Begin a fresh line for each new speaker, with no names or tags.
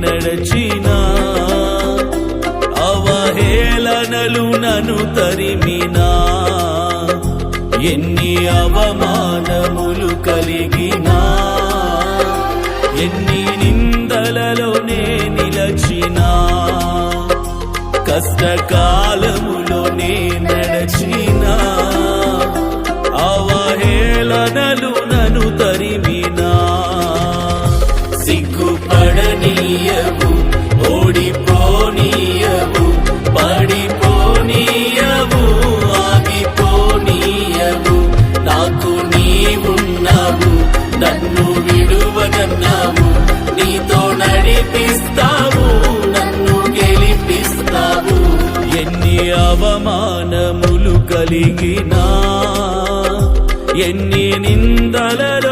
నడచినా, అవహేళనలు నన్ను తరిమినా, ఎన్ని అవమానములు కలిగినా, ఎన్ని నిందలలోనే నిలచినా, కష్టకాలములోనే నడచినా, అవహేళనలు నన్ను తరిమినా, సిగ్గుపడనీయవు, ఓడిపోనీయవు, పడిపోనీయవు, ఆగిపోనీయవు, నాకు నీవున్నావు, నన్ను విడువగన్నావు, నీతో నడిపిస్తావు, నన్ను గెలిపిస్తావు. ఎన్ని అవమానములు కలిగినా, ఎన్ని నిందలలో